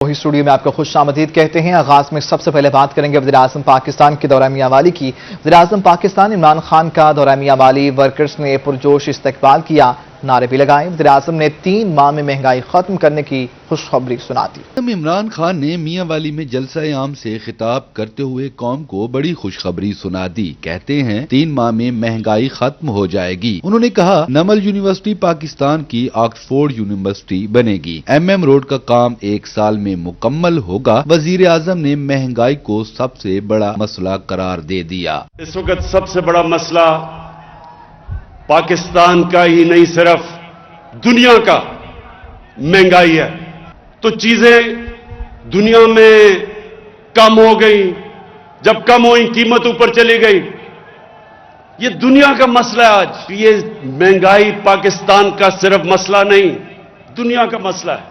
وہی اسٹوڈیو میں آپ کو خوش آمدید کہتے ہیں۔ آغاز میں سب سے پہلے بات کریں گے وزیراعظم پاکستان کے دورہ میاں والی کی۔ وزیراعظم پاکستان عمران خان کا دورہ میاں والی، ورکرز نے پرجوش استقبال کیا، نعرے بھی لگائے۔ وزیراعظم نے 3 ماہ میں مہنگائی ختم کرنے کی خوشخبری سنا دی۔ عمران خان نے میاں والی میں جلسہ عام سے خطاب کرتے ہوئے قوم کو بڑی خوشخبری سنا دی۔ کہتے ہیں 3 ماہ میں مہنگائی ختم ہو جائے گی۔ انہوں نے کہا نمل یونیورسٹی پاکستان کی آکسفورڈ یونیورسٹی بنے گی۔ MM روڈ کا کام 1 سال میں مکمل ہوگا۔ وزیر اعظم نے مہنگائی کو سب سے بڑا مسئلہ قرار دے دیا۔ اس وقت سب سے بڑا مسئلہ پاکستان کا ہی نہیں صرف دنیا کا مہنگائی ہے۔ تو چیزیں دنیا میں کم ہو گئی، جب کم ہوئی قیمت اوپر چلی گئی۔ یہ دنیا کا مسئلہ ہے آج۔ یہ مہنگائی پاکستان کا صرف مسئلہ نہیں، دنیا کا مسئلہ ہے۔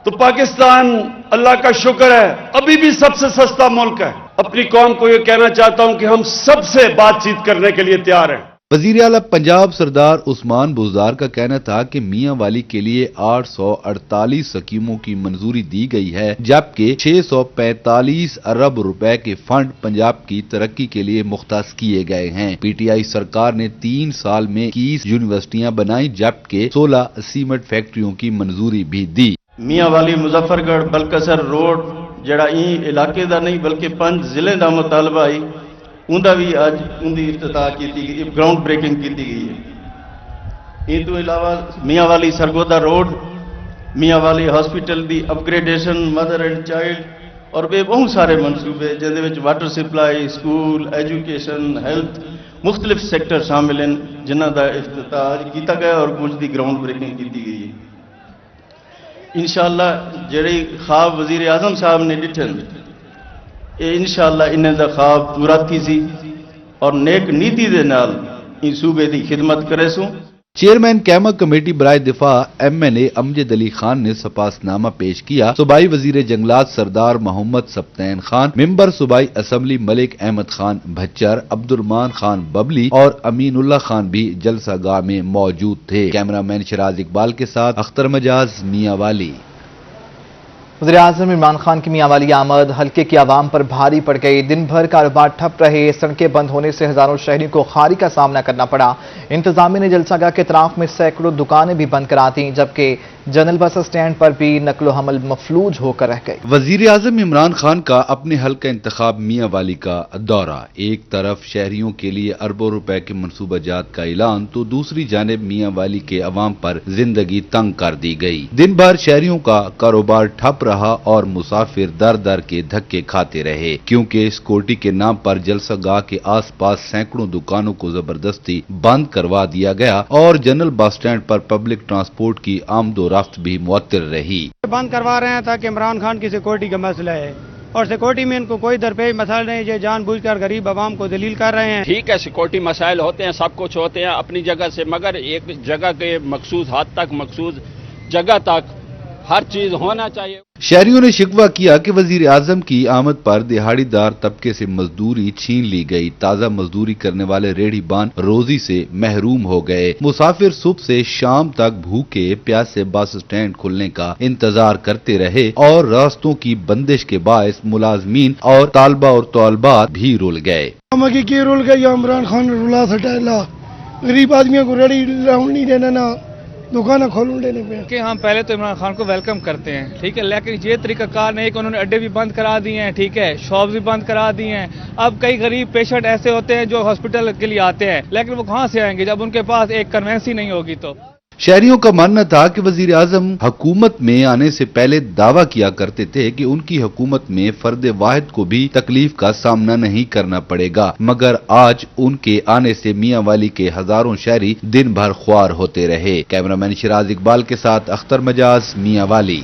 تو پاکستان اللہ کا شکر ہے ابھی بھی سب سے سستا ملک ہے۔ اپنی قوم کو یہ کہنا چاہتا ہوں کہ ہم سب سے بات چیت کرنے کے لیے تیار ہیں۔ وزیر اعلیٰ پنجاب سردار عثمان بزدار کا کہنا تھا کہ میاں والی کے لیے 848 اسکیموں کی منظوری دی گئی ہے، جبکہ 645 ارب روپے کے فنڈ پنجاب کی ترقی کے لیے مختص کیے گئے ہیں۔ PTI سرکار نے 3 سال میں 21 یونیورسٹیاں بنائیں، جبکہ 16 سیمنٹ فیکٹریوں کی منظوری بھی دی۔ میاں والی مظفر گڑھ بلکسر روڈ جڑا علاقے دا نہیں بلکہ 5 ضلع دا مطالبہ ہے، اندہ بھی آج اندھی افتتاح کی گئی، گراؤنڈ بریکنگ کی گئی ہے۔ ان تو علاوہ میاں والی Sargodha road, Mianwali hospital دی اپگریڈیشن، مدر اینڈ چائلڈ اور بہت سارے منصوبے جہدے وچ water supply, school, education, health مختلف سیکٹر شامل ہیں، جنہاں دا افتتاح کیتا گیا اور کچھ دی گراؤنڈ بریکنگ کی گئی ہے۔ انشاءاللہ جڑی خواب وزیر اعظم صاحب نے ڈٹھن انشاءاللہ انہیں دا خواب پورا کی سی اور نیک نیتی دے نال ان صوبے دی خدمت کرے سوں۔ چیئرمین قیمہ کمیٹی برائے دفاع MNA امجد علی خان نے سپاس نامہ پیش کیا۔ صوبائی وزیر جنگلات سردار محمد سبطین خان، ممبر صوبائی اسمبلی ملک احمد خان بھچر، عبدالرحمان خان ببلی اور امین اللہ خان بھی جلسہ گاہ میں موجود تھے۔ کیمرامین شراز اقبال کے ساتھ اختر مجاز، میاں والی۔ وزیراعظم عمران خان کی میاں والی آمد حلقے کی عوام پر بھاری پڑ گئی۔ دن بھر کاروبار ٹھپ رہے، سڑکیں بند ہونے سے ہزاروں شہریوں کو خواری کا سامنا کرنا پڑا۔ انتظامیہ نے جلسہ گاہ کے اطراف میں سینکڑوں دکانیں بھی بند کرا دیں، جبکہ جنرل بس اسٹینڈ پر بھی نقل و حمل مفلوج ہو کر رہ گئی۔ وزیر اعظم عمران خان کا اپنے حلقہ انتخاب میاں والی کا دورہ۔ ایک طرف شہریوں کے لیے اربوں روپے کے منصوبہ جات کا اعلان، تو دوسری جانب میاں والی کے عوام پر زندگی تنگ کر دی گئی۔ دن بھر شہریوں کا کاروبار ٹھپ رہا اور مسافر در در کے دھکے کھاتے رہے، کیونکہ سیکورٹی کے نام پر جلسہ گاہ کے آس پاس سینکڑوں دکانوں کو زبردستی بند کروا دیا گیا اور جنرل بس اسٹینڈ پر پبلک ٹرانسپورٹ کی آمد و رفت بھی معطل رہی۔ بند کروا رہے ہیں تاکہ عمران خان کی سیکورٹی کا مسئلہ ہے، اور سیکورٹی میں ان کو کوئی درپیش مسائل نہیں، یہ جان بوجھ کر غریب عوام کو ذلیل کر رہے ہیں۔ ٹھیک ہے، سیکورٹی مسائل ہوتے ہیں، سب کچھ ہوتے ہیں اپنی جگہ سے، مگر ایک جگہ کے مخصوص حد تک، مخصوص جگہ تک ہر چیز ہونا چاہیے۔ شہریوں نے شکوہ کیا کہ وزیر اعظم کی آمد پر دہاڑی دار طبقے سے مزدوری چھین لی گئی۔ تازہ مزدوری کرنے والے ریڑھی بان روزی سے محروم ہو گئے۔ مسافر صبح سے شام تک بھوکے پیاسے بس اسٹینڈ کھلنے کا انتظار کرتے رہے اور راستوں کی بندش کے باعث ملازمین اور طالبہ اور طالبات بھی رول گئے۔ کی رول گئی عمران خان رولا سٹائلہ، غریب آدمیوں کو ریڑھی لاؤں نہیں دینا، نہ دکانیں کھولوں دینے پہ کہ ہم پہلے تو عمران خان کو ویلکم کرتے ہیں، ٹھیک ہے، لیکن یہ طریقہ کار نہیں کہ انہوں نے اڈے بھی بند کرا دیے ہیں، ٹھیک ہے، شاپس بھی بند کرا دی ہیں۔ اب کئی غریب پیشنٹ ایسے ہوتے ہیں جو ہاسپٹل کے لیے آتے ہیں، لیکن وہ کہاں سے آئیں گے جب ان کے پاس ایک کنوینسی نہیں ہوگی؟ تو شہریوں کا ماننا تھا کہ وزیر اعظم حکومت میں آنے سے پہلے دعویٰ کیا کرتے تھے کہ ان کی حکومت میں فرد واحد کو بھی تکلیف کا سامنا نہیں کرنا پڑے گا، مگر آج ان کے آنے سے میاں والی کے ہزاروں شہری دن بھر خوار ہوتے رہے۔ کیمرامین شراز اقبال کے ساتھ اختر مجاز، میاں والی۔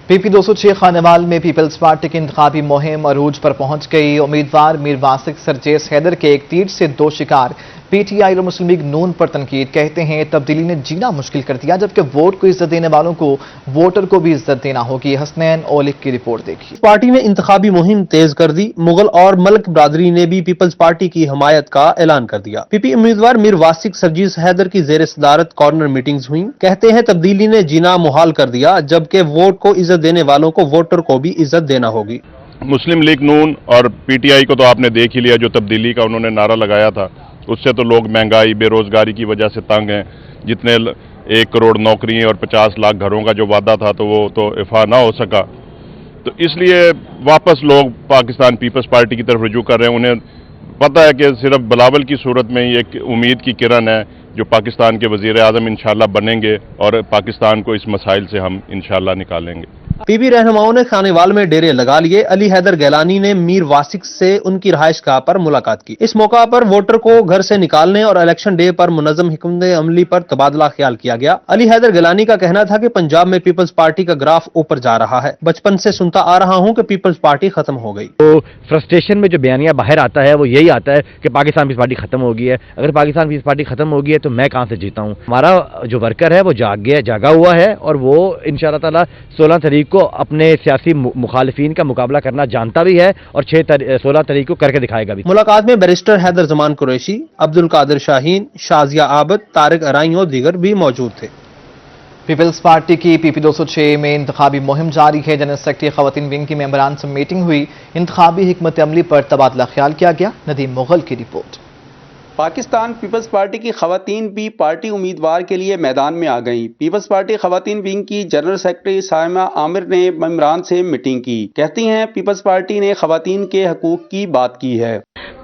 PP 206 خانوال میں پیپلز پارٹی کی انتخابی مہم عروج پر پہنچ گئی۔ امیدوار میر واسق سرجیس حیدر کے ایک تیر سے 2 شکار پی ٹی آئی اور مسلم لیگ نون پر تنقید، کہتے ہیں تبدیلی نے جینا مشکل کر دیا، جبکہ ووٹ کو عزت دینے والوں کو ووٹر کو بھی عزت دینا ہوگی۔ حسنین اولک کی رپورٹ دیکھیے۔ پارٹی نے انتخابی مہم تیز کر دی، مغل اور ملک برادری نے بھی پیپلز پارٹی کی حمایت کا اعلان کر دیا۔ پی پی امیدوار میر واسق سرجیز حیدر کی زیر صدارت کارنر میٹنگز ہوئیں، کہتے ہیں تبدیلی نے جینا محال کر دیا، جبکہ ووٹ کو عزت دینے والوں کو ووٹر کو بھی عزت دینا ہوگی۔ مسلم لیگ نون اور پی ٹی آئی کو تو آپ نے دیکھ ہی لیا، جو تبدیلی کا انہوں نے نعرہ لگایا تھا، اس سے تو لوگ مہنگائی بے روزگاری کی وجہ سے تنگ ہیں۔ جتنے 1 کروڑ نوکری اور 50 لاکھ گھروں کا جو وعدہ تھا تو وہ تو افاع نہ ہو سکا، تو اس لیے واپس لوگ پاکستان پیپلز پارٹی کی طرف رجوع کر رہے ہیں۔ انہیں پتہ ہے کہ صرف بلاول کی صورت میں ہی ایک امید کی کرن ہے جو پاکستان کے وزیر اعظم انشاءاللہ بنیں گے، اور پاکستان کو اس مسائل سے ہم انشاءاللہ نکالیں گے۔ پی بی رہنماؤں نے خانیوال میں ڈیرے لگا لیے۔ علی حیدر گیلانی نے میر واسق سے ان کی رہائش گاہ پر ملاقات کی۔ اس موقع پر ووٹر کو گھر سے نکالنے اور الیکشن ڈے پر منظم حکمت عملی پر تبادلہ خیال کیا گیا۔ علی حیدر گیلانی کا کہنا تھا کہ پنجاب میں پیپلز پارٹی کا گراف اوپر جا رہا ہے، بچپن سے سنتا آ رہا ہوں کہ پیپلز پارٹی ختم ہو گئی۔ تو فرسٹریشن میں جو بیانیہ باہر آتا ہے وہ یہی آتا ہے کہ پاکستان پیپلز پارٹی ختم ہو گئی ہے۔ اگر پاکستان پیپلز پارٹی ختم ہو گئی ہے تو میں کہاں سے جیتا ہوں؟ ہمارا جو ورکر ہے وہ جاگا ہوا ہے، اور وہ انشاءاللہ تعالی 16 تاریخ کو اپنے سیاسی مخالفین کا مقابلہ کرنا جانتا بھی ہے، اور 16 تاریخ کو کر کے دکھائے گا بھی۔ ملاقات میں بیرسٹر حیدر زمان قریشی، عبد القادر شاہین، شازیہ عابد، طارق ارائیں اور دیگر بھی موجود تھے۔ پیپلز پارٹی کی پی پی 206 میں انتخابی مہم جاری ہے۔ جنرل سیکرٹری خواتین ونگ کی ممبران سے میٹنگ ہوئی، انتخابی حکمت عملی پر تبادلہ خیال کیا گیا۔ ندیم مغل کی رپورٹ۔ پاکستان پیپلز پارٹی کی خواتین بھی پارٹی امیدوار کے لیے میدان میں آ گئیں۔ پیپلز پارٹی خواتین ونگ کی جنرل سیکرٹری سائمہ عامر نے ممبران سے میٹنگ کی، کہتی ہیں پیپلز پارٹی نے خواتین کے حقوق کی بات کی ہے۔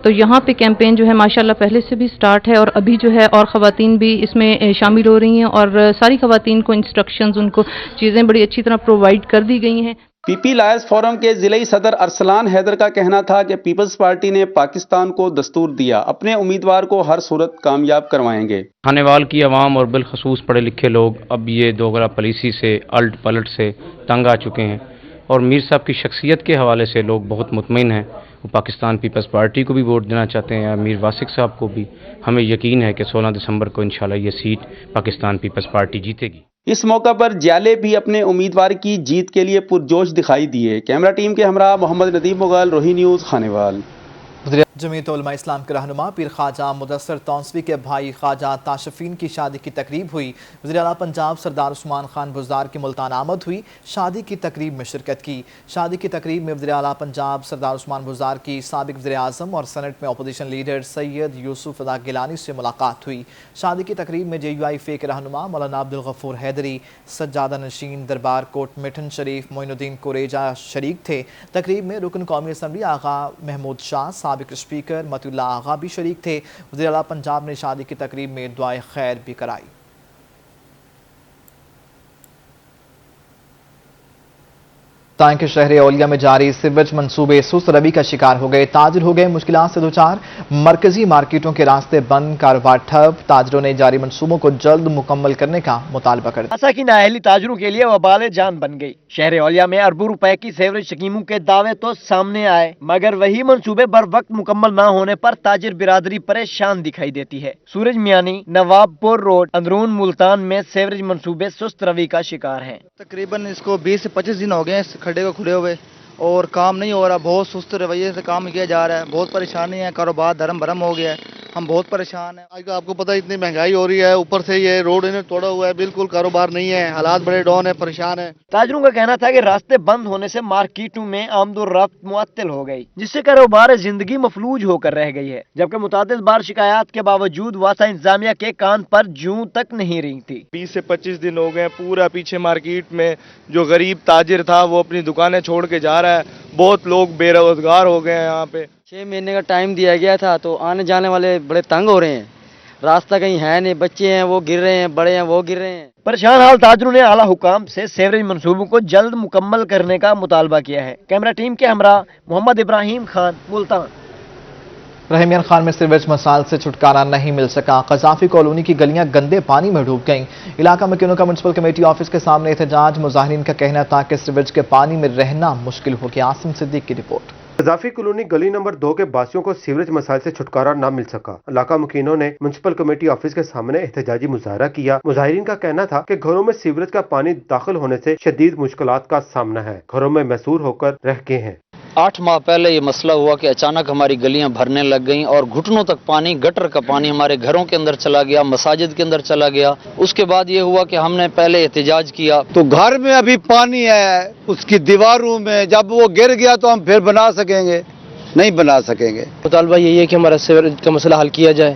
تو یہاں پہ کیمپین جو ہے ماشاءاللہ پہلے سے بھی سٹارٹ ہے، اور ابھی جو ہے اور خواتین بھی اس میں شامل ہو رہی ہیں، اور ساری خواتین کو انسٹرکشنز، ان کو چیزیں بڑی اچھی طرح پرووائڈ کر دی گئی ہیں۔ پی پی لائز فورم کے ضلعی صدر ارسلان حیدر کا کہنا تھا کہ پیپلز پارٹی نے پاکستان کو دستور دیا، اپنے امیدوار کو ہر صورت کامیاب کروائیں گے۔ خانیوال کی عوام اور بالخصوص پڑھے لکھے لوگ اب یہ دوگلا پالیسی سے، الٹ پلٹ سے تنگ آ چکے ہیں، اور میر صاحب کی شخصیت کے حوالے سے لوگ بہت مطمئن ہیں۔ وہ پاکستان پیپلز پارٹی کو بھی ووٹ دینا چاہتے ہیں، میر واسق صاحب کو بھی۔ ہمیں یقین ہے کہ 16 دسمبر کو انشاءاللہ یہ سیٹ پاکستان پیپلز پارٹی جیتے گی۔ اس موقع پر جیالے بھی اپنے امیدوار کی جیت کے لیے پرجوش دکھائی دیے۔ کیمرہ ٹیم کے ہمراہ محمد ندیم مغل، روہی نیوز، خانیوال۔ جمعیت علماء اسلام کے رہنما پیر خواجہ مدثر تونسوی کے بھائی خواجہ تاشفین کی شادی کی تقریب ہوئی۔ وزیر اعلیٰ پنجاب سردار عثمان خان بزدار کی ملتان آمد ہوئی، شادی کی تقریب میں شرکت کی۔ شادی کی تقریب میں وزیر اعلیٰ پنجاب سردار عثمان بزدار کی سابق وزیر اعظم اور سینٹ میں اپوزیشن لیڈر سید یوسف رضا گیلانی سے ملاقات ہوئی۔ شادی کی تقریب میں JUIFA کے رہنما مولانا عبدالغفور حیدری، سجادہ نشین دربار کوٹ مٹن شریف معین الدین کوریجہ شریک تھے۔ تقریب میں رکن قومی اسمبلی آغا محمود شاہ، سابق اسپیکر متی اللہ آغا بھی شریک تھے۔ وزیر اعلیٰ پنجاب نے شادی کی تقریب میں دعائے خیر بھی کرائی۔ تائیں کے شہر اولیا میں جاری سیویج منصوبے سست روی کا شکار ہو گئے، تاجر ہو گئے مشکلات سے دوچار، مرکزی مارکیٹوں کے راستے بند، کاروبار ٹھپ۔ تاجروں نے جاری منصوبوں کو جلد مکمل کرنے کا مطالبہ کر دیا۔ ایسا کہ نااہلی تاجروں کے لیے وبال جان بن گئی۔ شہر اولیا میں اربوں روپے کی سیوریج اسکیموں کے دعوے تو سامنے آئے، مگر وہی منصوبے بر وقت مکمل نہ ہونے پر تاجر برادری پریشان دکھائی دیتی ہے۔ سورج میانی، نواب پور روڈ، اندرون ملتان میں سیوریج منصوبے سست روی کا شکار ہیں۔ تقریباً اس کو 20 سے 25 دن ہو گئے ہیں کھڈے کو کھلے ہوئے، اور کام نہیں ہو رہا، بہت سست رویے سے کام کیا جا رہا ہے، بہت پریشانی ہے، کاروبار دھرم بھرم ہو گیا ہے، ہم بہت پریشان ہیں۔ آج آپ کو پتہ اتنی مہنگائی ہو رہی ہے، اوپر سے یہ روڈ انہیں توڑا ہوا ہے، بالکل کاروبار نہیں ہے، حالات بڑے ڈاؤن ہیں، پریشان ہیں۔ تاجروں کا کہنا تھا کہ راستے بند ہونے سے مارکیٹوں میں آمد و رفت معطل ہو گئی، جس سے کاروبار زندگی مفلوج ہو کر رہ گئی ہے، جبکہ متعدد بار شکایات کے باوجود واسطہ انتظامیہ کے کان پر جوں تک نہیں رہی تھی۔ 20 سے 25 دن ہو گئے، پورا پیچھے مارکیٹ میں جو غریب تاجر تھا وہ اپنی دکانیں چھوڑ کے جا رہا ہے، بہت لوگ بے روزگار ہو گئے ہیں یہاں پہ۔ 6 مہینے کا ٹائم دیا گیا تھا، تو آنے جانے والے بڑے تنگ ہو رہے ہیں، راستہ کہیں ہے نہیں، بچے ہیں وہ گر رہے ہیں، بڑے ہیں وہ گر رہے ہیں۔ پریشان حال تاجروں نے اعلیٰ حکام سے سیوریج منصوبوں کو جلد مکمل کرنے کا مطالبہ کیا ہے۔ کیمرہ ٹیم کے ہمراہ محمد ابراہیم خان، ملتان۔ رحیمیان خان میں سیویج مسائل سے چھٹکارا نہیں مل سکا، قذافی کالونی کی گلیاں گندے پانی میں ڈوب گئیں۔ علاقہ مکینوں کا میونسپل کمیٹی آفس کے سامنے احتجاج، مظاہرین کا کہنا تھا کہ سیویج کے پانی میں رہنا مشکل ہو گیا۔ عاصم صدیق کی رپورٹ۔ قذافی کالونی گلی نمبر 2 کے باسیوں کو سیوریج مسائل سے چھٹکارا نہ مل سکا۔ علاقہ مکینوں نے میونسپل کمیٹی آفس کے سامنے احتجاجی مظاہرہ کیا۔ مظاہرین کا کہنا تھا کہ گھروں میں سیوریج کا پانی داخل ہونے سے شدید مشکلات کا سامنا ہے، گھروں میں محصور ہو کر رہ گئے ہیں۔ 8 ماہ پہلے یہ مسئلہ ہوا کہ اچانک ہماری گلیاں بھرنے لگ گئیں اور گھٹنوں تک پانی، گٹر کا پانی ہمارے گھروں کے اندر چلا گیا، مساجد کے اندر چلا گیا۔ اس کے بعد یہ ہوا کہ ہم نے پہلے احتجاج کیا تو گھر میں ابھی پانی ہے، اس کی دیواروں میں، جب وہ گر گیا تو ہم پھر بنا سکیں گے؟ نہیں بنا سکیں گے۔ مطالبہ یہی ہے کہ ہمارا سیوریج کا مسئلہ حل کیا جائے،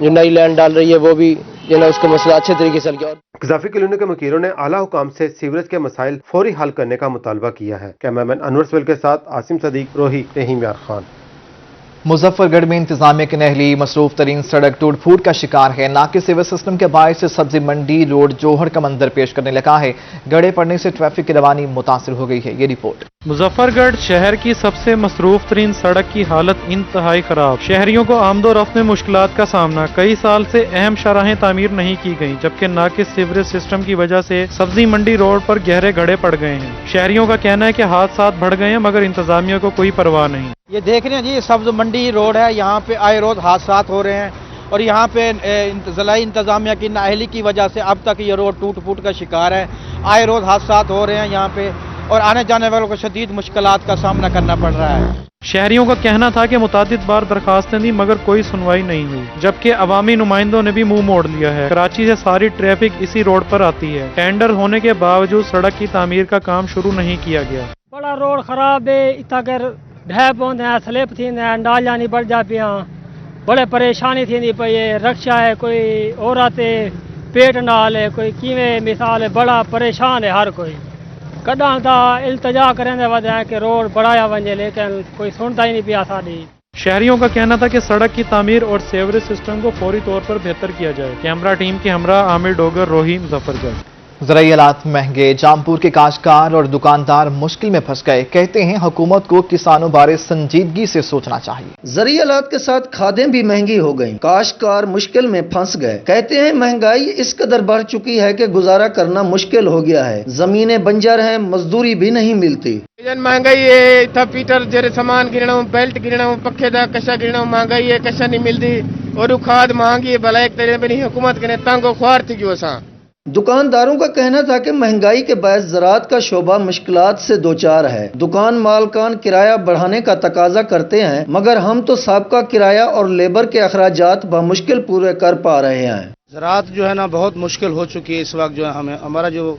جو نئی لینڈ ڈال رہی ہے وہ بھی اس کا مسئلہ اچھے طریقے سے حل کیا۔ قذافی کالونی کے مکینوں نے اعلیٰ حکام سے سیوریج کے مسائل فوری حل کرنے کا مطالبہ کیا ہے۔ کیمرامین انور سویل کے ساتھ عاصم صدیق، روہی، رحیم یار خان۔ مظفر گڑھ میں انتظامیہ کی نہلی مصروف ترین سڑک ٹوٹ پھوٹ کا شکار ہے۔ ناقص سیور سسٹم کے باعث سے سبزی منڈی روڈ جوہر کا منظر پیش کرنے لگا ہے۔ گڑھے پڑنے سے ٹریفک کی روانی متاثر ہو گئی ہے۔ یہ رپورٹ۔ مظفر گڑھ شہر کی سب سے مصروف ترین سڑک کی حالت انتہائی خراب، شہریوں کو آمد و رفت میں مشکلات کا سامنا۔ کئی سال سے اہم شاہراہیں تعمیر نہیں کی گئیں، جبکہ ناقص سیوریج سسٹم کی وجہ سے سبزی منڈی روڈ پر گہرے گڑھے پڑ گئے ہیں۔ شہریوں کا کہنا ہے کہ حادثات بڑھ گئے ہیں مگر انتظامیہ کو کوئی پرواہ نہیں۔ یہ دیکھ رہے ہیں جی، سبز منڈی روڈ ہے، یہاں پہ آئے روز حادثات ہو رہے ہیں اور یہاں پہ ضلعی انتظامیہ کی نااہلی کی وجہ سے اب تک یہ روڈ ٹوٹ پھوٹ کا شکار ہے۔ آئے روز حادثات ہو رہے ہیں یہاں پہ اور آنے جانے والوں کو شدید مشکلات کا سامنا کرنا پڑ رہا ہے۔ شہریوں کا کہنا تھا کہ متعدد بار درخواستیں دی مگر کوئی سنوائی نہیں ہوئی، جبکہ عوامی نمائندوں نے بھی منہ موڑ لیا ہے۔ کراچی سے ساری ٹریفک اسی روڈ پر آتی ہے، ٹینڈر ہونے کے باوجود سڑک کی تعمیر کا کام شروع نہیں کیا گیا۔ بڑا روڈ خراب ہے، اتنا کر ڈھے پوندے ہیں، سلپ تھی ڈالیاں نہیں بڑھ جا پیاں، بڑے پریشانی تھی پی، رکشا ہے، کوئی عورت پیٹ نال ہے، کوئی کیویں مثال ہے، بڑا پریشان ہے ہر کوئی۔ کڈاں تا التجا کریں دے وجہ کہ روڈ بڑھایا ونجے لیکن کوئی سنتا ہی نہیں پیا ساڈی۔ شہریوں کا کہنا تھا کہ سڑک کی تعمیر اور سیوریج سسٹم کو فوری طور پر بہتر کیا جائے۔ کیمرہ ٹیم کے ہمراہ عامر ڈوگر، روہی، مظفر گڑھ۔ زرعی آلات مہنگے، جامپور کے کاشتکار اور دکاندار مشکل میں پھنس گئے۔ کہتے ہیں حکومت کو کسانوں بارے سنجیدگی سے سوچنا چاہیے۔ زرعی آلات کے ساتھ کھادیں بھی مہنگی ہو گئیں، کاشتکار مشکل میں پھنس گئے۔ کہتے ہیں مہنگائی اس قدر بڑھ چکی ہے کہ گزارا کرنا مشکل ہو گیا ہے، زمینیں بنجر ہیں، مزدوری بھی نہیں ملتی۔ مہنگائی ہے، تھا پیٹر جڑے سامان گرنا، بیلٹ گرنا، پکھے دا کشا گرنا، مہنگائی ہے، کشا نہیں ملتی اور کھاد مہنگی ہے، بھلا ایک طرح بنی حکومت کے تنگ و خوار تھی جو اساں۔ دکانداروں کا کہنا تھا کہ مہنگائی کے باعث زراعت کا شعبہ مشکلات سے دوچار ہے۔ دکان مالکان کرایہ بڑھانے کا تقاضا کرتے ہیں مگر ہم تو سابقہ کرایہ اور لیبر کے اخراجات بمشکل پورے کر پا رہے ہیں۔ زراعت جو ہے نا بہت مشکل ہو چکی ہے اس وقت، جو ہے ہمارا جو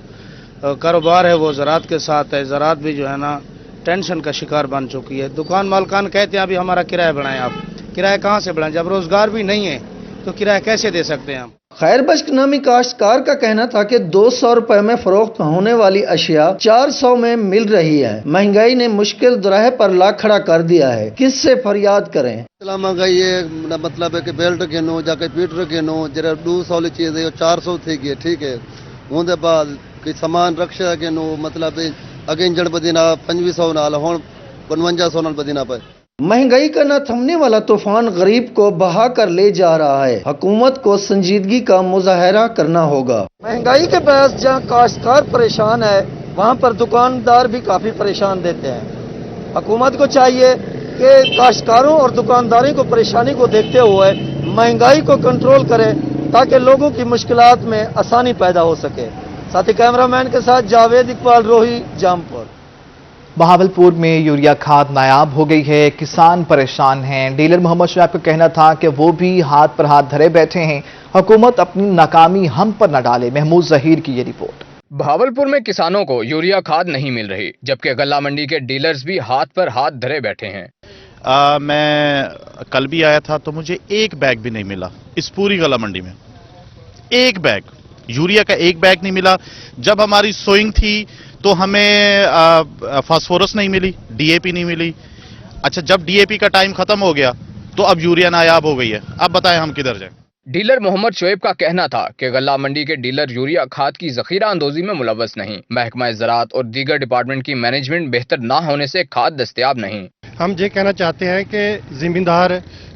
کاروبار ہے وہ زراعت کے ساتھ ہے، زراعت بھی جو ہے نا ٹینشن کا شکار بن چکی ہے۔ دکان مالکان کہتے ہیں ابھی ہمارا کرایہ بڑھائیں، آپ کرایہ کہاں سے بڑھائیں جب روزگار بھی نہیں ہے تو کرایہ کیسے دے سکتے ہیں ہم؟ خیر بخش نامی کاشتکار کا کہنا تھا کہ 200 روپے میں فروخت ہونے والی اشیاء 400 میں مل رہی ہے۔ مہنگائی نے مشکل دراہ پر لا کھڑا کر دیا ہے، کس سے فریاد کریں؟ مہنگائی ہے، مطلب ہے کہ بیلٹ گنو جا کے پیٹر گنو جڑا 200 والی چیز ہے 400 تھی گئی، ٹھیک ہے۔ اون دے بعد کہ سامان رکشا گنو مطلب اگے انجن بدینا 2500 نال ہن 5500 نال بدینا پے۔ مہنگائی کا نہ تھمنے والا طوفان غریب کو بہا کر لے جا رہا ہے، حکومت کو سنجیدگی کا مظاہرہ کرنا ہوگا۔ مہنگائی کے باعث جہاں کاشتکار پریشان ہے وہاں پر دکاندار بھی کافی پریشان دیتے ہیں۔ حکومت کو چاہیے کہ کاشتکاروں اور دکانداری کو پریشانی کو دیکھتے ہوئے مہنگائی کو کنٹرول کرے تاکہ لوگوں کی مشکلات میں آسانی پیدا ہو سکے۔ ساتھی کیمرہ مین کے ساتھ جاوید اقبال، روہی، جامپور۔ بہاولپور میں یوریا کھاد نایاب ہو گئی ہے، کسان پریشان ہیں۔ ڈیلر محمد شعیب کا کہنا تھا کہ وہ بھی ہاتھ پر ہاتھ دھرے بیٹھے ہیں، حکومت اپنی ناکامی ہم پر نہ ڈالے۔ محمود ظہیر کی یہ رپورٹ۔ بہاولپور میں کسانوں کو یوریا کھاد نہیں مل رہی، جبکہ غلہ منڈی کے ڈیلرز بھی ہاتھ پر ہاتھ دھرے بیٹھے ہیں۔ میں کل بھی آیا تھا تو مجھے ایک بیگ بھی نہیں ملا اس پوری غلہ منڈی میں، ایک بیگ یوریا کا ایک بیگ نہیں ملا۔ جب ہماری سوئنگ تھی تو ہمیں فاسفورس نہیں ملی، ڈی اے پی نہیں ملی۔ اچھا جب ڈی اے پی کا ٹائم ختم ہو گیا تو اب یوریا نایاب ہو گئی ہے، اب بتائیں ہم کدھر جائیں؟ ڈیلر محمد شعیب کا کہنا تھا کہ غلہ منڈی کے ڈیلر یوریا کھاد کی ذخیرہ اندوزی میں ملوث نہیں، محکمہ زراعت اور دیگر ڈپارٹمنٹ کی مینجمنٹ بہتر نہ ہونے سے کھاد دستیاب نہیں۔ ہم یہ کہنا چاہتے ہیں کہ زمیندار